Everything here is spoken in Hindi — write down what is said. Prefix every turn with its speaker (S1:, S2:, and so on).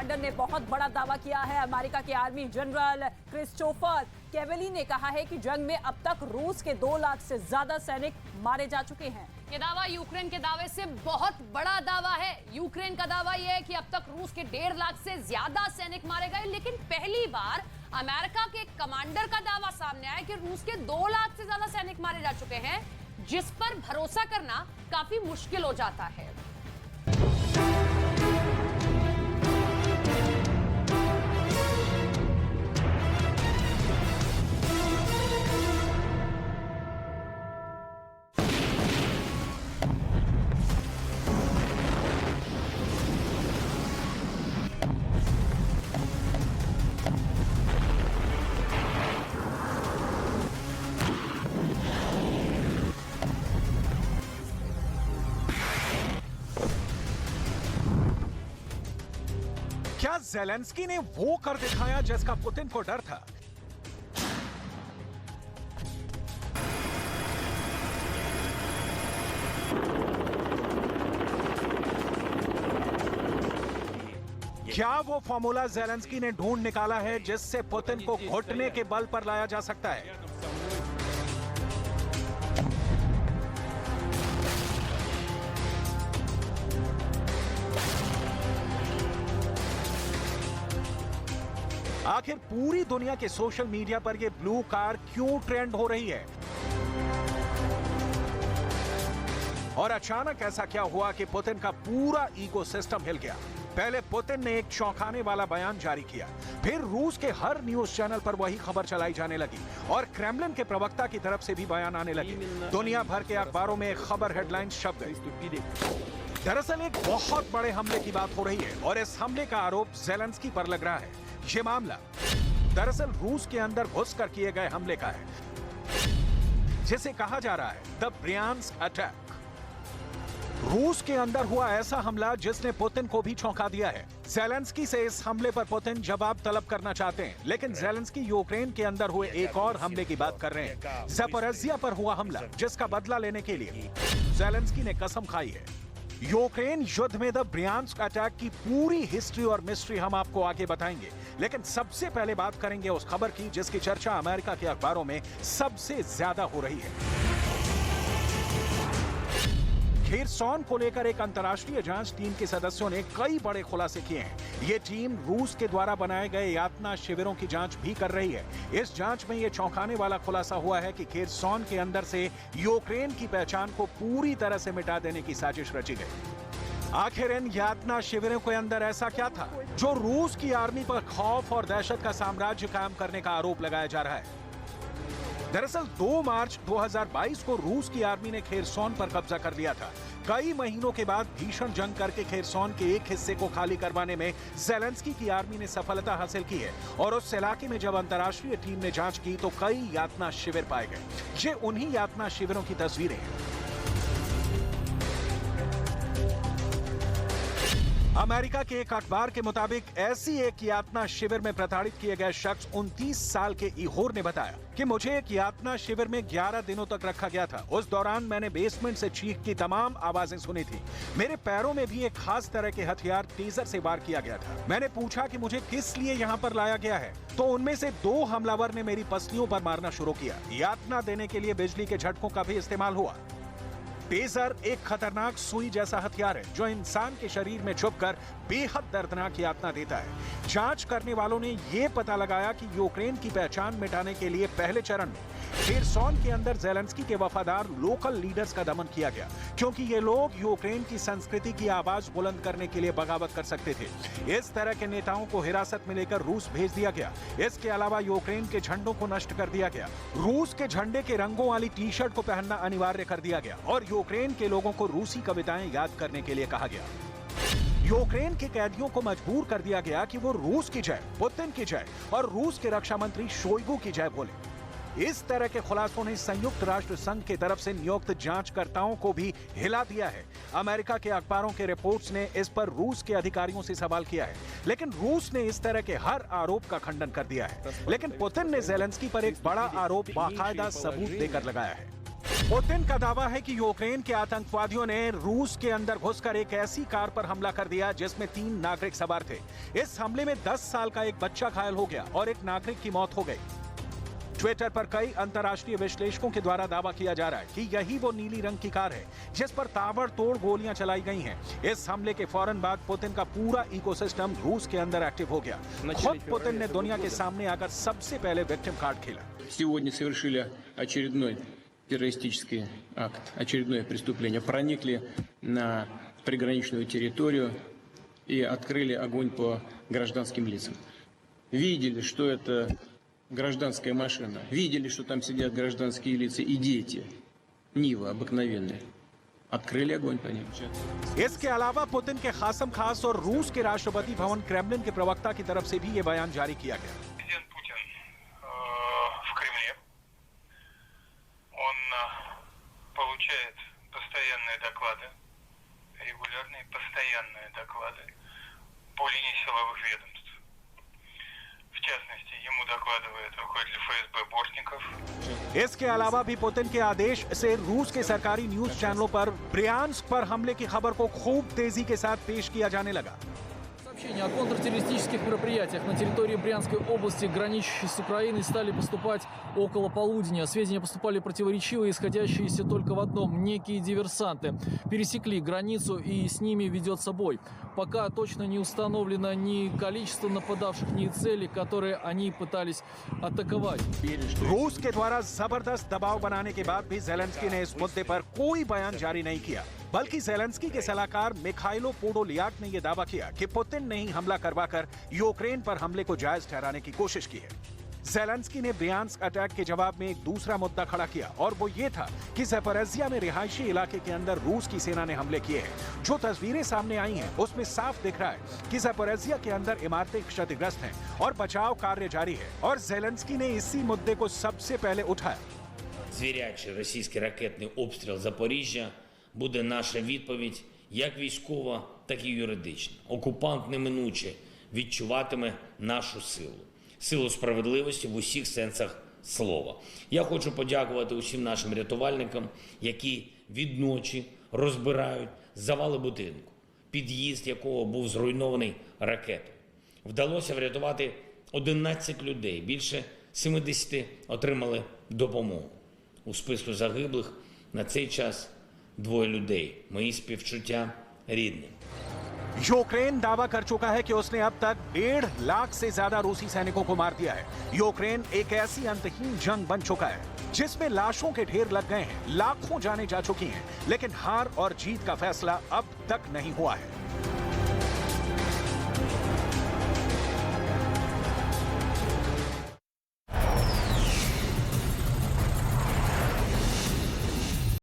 S1: कमांडर ने बहुत बड़ा दावा किया है। अमेरिका के आर्मी जनरल क्रिस्टोफर कैवेली ने कहा है कि जंग में अब तक रूस के 2 लाख से ज्यादा सैनिक मारे जा चुके हैं।
S2: ये दावा यूक्रेन के दावे से बहुत बड़ा दावा है। यूक्रेन का दावा यह है कि अब तक रूस के 1.5 लाख से ज्यादा सैनिक मारे गए, लेकिन पहली बार अमेरिका के कमांडर का दावा सामने आया कि रूस के 2 लाख से ज्यादा सैनिक मारे जा चुके हैं, जिस पर भरोसा करना काफी मुश्किल हो जाता है।
S3: क्या ज़ेलेंस्की ने वो कर दिखाया जिसका पुतिन को डर था? क्या वो फॉर्मूला ज़ेलेंस्की ने ढूंढ निकाला है जिससे पुतिन को घुटने के बल पर लाया जा सकता है? आखिर पूरी दुनिया के सोशल मीडिया पर यह ब्लू कार क्यों ट्रेंड हो रही है? और अचानक ऐसा क्या हुआ कि पुतिन का पूरा इकोसिस्टम हिल गया? पहले पुतिन ने एक चौंकाने वाला बयान जारी किया, फिर रूस के हर न्यूज चैनल पर वही खबर चलाई जाने लगी और क्रेमलिन के प्रवक्ता की तरफ से भी बयान आने लगे। दुनिया भर के अखबारों में खबर हेडलाइंस छप गई। दरअसल एक बहुत बड़े हमले की बात हो रही है और इस हमले का आरोप ज़ेलेंस्की पर लग रहा है। ये मामला दरअसल रूस के अंदर घुसकर किए गए हमले का है, जिसे कहा जा रहा है द ब्रियांस्क अटैक। रूस के अंदर हुआ ऐसा हमला जिसने पुतिन को भी चौंका दिया है। ज़ेलेंस्की से इस हमले पर पुतिन जवाब तलब करना चाहते हैं, लेकिन ज़ेलेंस्की यूक्रेन के अंदर हुए एक और हमले की बात कर रहे हैं। ज़पोरिज़िया पर हुआ हमला, जिसका बदला लेने के लिए ज़ेलेंस्की ने कसम खाई है। यूक्रेन युद्ध में द ब्रियांस्क अटैक की पूरी हिस्ट्री और मिस्ट्री हम आपको आगे बताएंगे, लेकिन सबसे पहले बात करेंगे उस खबर की जिसकी चर्चा अमेरिका के अखबारों में सबसे ज्यादा हो रही है। खेरसॉन को लेकर एक अंतर्राष्ट्रीय जांच टीम के सदस्यों ने कई बड़े खुलासे किए हैं। ये टीम रूस के द्वारा बनाए गए यातना शिविरों की जांच भी कर रही है। इस जांच में यह चौंकाने वाला खुलासा हुआ है कि खेरसॉन के अंदर से यूक्रेन की पहचान को पूरी तरह से मिटा देने की साजिश रची गई। आखिर इन यातना शिविरों के अंदर ऐसा क्या था जो रूस की आर्मी पर खौफ और दहशत का साम्राज्य कायम करने का आरोप लगाया जा रहा है? दरअसल 2 मार्च 2022 को रूस की आर्मी ने खेरसॉन पर कब्जा कर लिया था। कई महीनों के बाद भीषण जंग करके खेरसॉन के एक हिस्से को खाली करवाने में ज़ेलेंस्की की आर्मी ने सफलता हासिल की है और उस इलाके में जब अंतर्राष्ट्रीय टीम ने जांच की तो कई यातना शिविर पाए गए। ये उन्हीं यातना शिविरों की तस्वीरें हैं। अमेरिका के एक अखबार के मुताबिक ऐसी एक यातना शिविर में प्रताड़ित किए गए शख्स 29 साल के इहोर ने बताया कि मुझे एक यातना शिविर में 11 दिनों तक रखा गया था। उस दौरान मैंने बेसमेंट से चीख की तमाम आवाजें सुनी थी। मेरे पैरों में भी एक खास तरह के हथियार टेजर से वार किया गया था। मैंने पूछा कि मुझे किस लिए यहाँ पर लाया गया है, तो उनमें से 2 हमलावर ने मेरी पसलियों पर मारना शुरू किया। यातना देने के लिए बिजली के झटकों का भी इस्तेमाल हुआ। टेजर एक खतरनाक सुई जैसा हथियार है जो इंसान के शरीर में छुपकर बेहद दर्दनाक यातना देता है। जांच करने वालों ने यह पता लगाया कि यूक्रेन की पहचान मिटाने के लिए पहले चरण में खेरसॉन के अंदर ज़ेलेंस्की के वफादार लोकल लीडर्स का दमन किया गया, क्योंकि ये लोग यूक्रेन की संस्कृति की आवाज बुलंद करने के लिए बगावत कर सकते थे। इस तरह के नेताओं को हिरासत में लेकर रूस भेज दिया गया। इसके अलावा यूक्रेन के झंडों को नष्ट कर दिया गया। रूस के झंडे के रंगों वाली टी शर्ट को पहनना अनिवार्य कर दिया गया और यूक्रेन के लोगों को रूसी कविताएं याद करने के लिए कहा गया। यूक्रेन के कैदियों को मजबूर कर दिया गया कि वो रूस की जय, पुतिन की जय और रूस के रक्षा मंत्री शोइगु की जय बोले। इस तरह के खुलासों ने संयुक्त राष्ट्र संघ की तरफ से नियुक्त जांचकर्ताओं को भी हिला दिया है। अमेरिका के अखबारों के रिपोर्ट्स ने इस पर रूस के अधिकारियों से सवाल किया है, लेकिन रूस ने इस तरह के हर आरोप का खंडन कर दिया है। लेकिन पुतिन ने ज़ेलेंस्की पर एक बड़ा आरोप बाकायदा सबूत देकर लगाया है। पुतिन का दावा है कि यूक्रेन के आतंकवादियों ने रूस के अंदर घुसकर एक ऐसी कार पर हमला कर दिया जिसमें 3 नागरिक सवार थे। इस हमले में 10 साल का एक बच्चा घायल हो गया और एक नागरिक की मौत हो गई। ट्विटर पर कई अंतर्राष्ट्रीय विश्लेषकों के द्वारा दावा किया जा रहा है कि यही वो नीली रंग की कार है जिस पर ताबड़तोड़ गोलियां चलाई गई हैं। इस हमले के फौरन बाद पुतिन का पूरा इकोसिस्टम रूस के अंदर एक्टिव हो गया। खुद पुतिन ने दुनिया के सामने आकर सबसे पहले विक्टिम कार्ड खेला।
S4: Сегодня совершили очередной террористический акт, очередное преступление. Проникли на приграничную территорию и открыли огонь по гражданским лицам. Видели, что это гражданская машина. Видели, что там сидят гражданские лица и дети. Нива обыкновенные. Открыли огонь по ним.
S3: इसके अलावा पुतिन के खासम खास और रूस के राष्ट्रपति भवन क्रेमलिन के प्रवक्ता की तरफ से भी ये बयान जारी किया गया।
S5: Президент Путин в Кремле. Он получает постоянные доклады, регулярные постоянные доклады по линии силовых ведомств. В частности, ему докладывает руководитель ФСБ Бортников.
S3: इसके अलावा भी पुतिन के आदेश से रूस के सरकारी न्यूज चैनलों पर ब्रियांस्क पर हमले की खबर को खूब तेजी के साथ पेश किया जाने लगा।
S6: Сообщения о контртеррористических мероприятиях на территории Брянской области, граничащей с Украиной, стали поступать около полудня. Сведения поступали противоречивые, исходящиеся только в одном. Некие диверсанты пересекли границу и с ними ведется бой. Пока точно не установлено ни количество нападавших, ни цели, которые они пытались атаковать.
S3: रूस के द्वारा जबरदस्त दबाव बनाने के बाद भी जेलेंस्की ने इस मुद्दे पर कोई बयान जारी नहीं किया, बल्कि जेलेंस्की के सलाहकार मिखाइलो पोडोलियाक ने यह दावा किया कि पुतिन ने ही हमला करवाकर यूक्रेन पर हमले को जायज ठहराने की कोशिश की है। जेलेंस्की ने ब्रियांस्क अटैक के जवाब में एक दूसरा मुद्दा खड़ा किया और वो ये था कि ज़पोरिज़िया में रिहायशी इलाके के अंदर रूस की सेना ने हमले किए हैं। जो तस्वीरें सामने आई हैं उसमें साफ दिख रहा है कि ज़पोरिज़िया के अंदर इमारतें क्षतिग्रस्त हैं और बचाव कार्य जारी है और जेलेंस्की ने इसी मुद्दे को सबसे पहले उठाया।
S7: Звірячий російський ракетний обстріл Запоріжжя буде наша відповідь як військова, так і юридична. Окупант неминуче відчуватиме нашу силу справедливості в усіх сенсах слова. Я хочу подякувати усім нашим рятувальникам, які відночі розбирають завали будинку, під'їзд якого був зруйнований ракетою. Вдалося врятувати 11 людей, більше 70 отримали допомогу. У списку загиблих на цей час 2 людей. Мої співчуття рідним.
S3: यूक्रेन दावा कर चुका है कि उसने अब तक 1.5 लाख से ज्यादा रूसी सैनिकों को मार दिया है। यूक्रेन एक ऐसी अंतहीन जंग बन चुका है जिसमें लाशों के ढेर लग गए हैं, लाखों जानें जा चुकी हैं, लेकिन हार और जीत का फैसला अब तक नहीं हुआ है।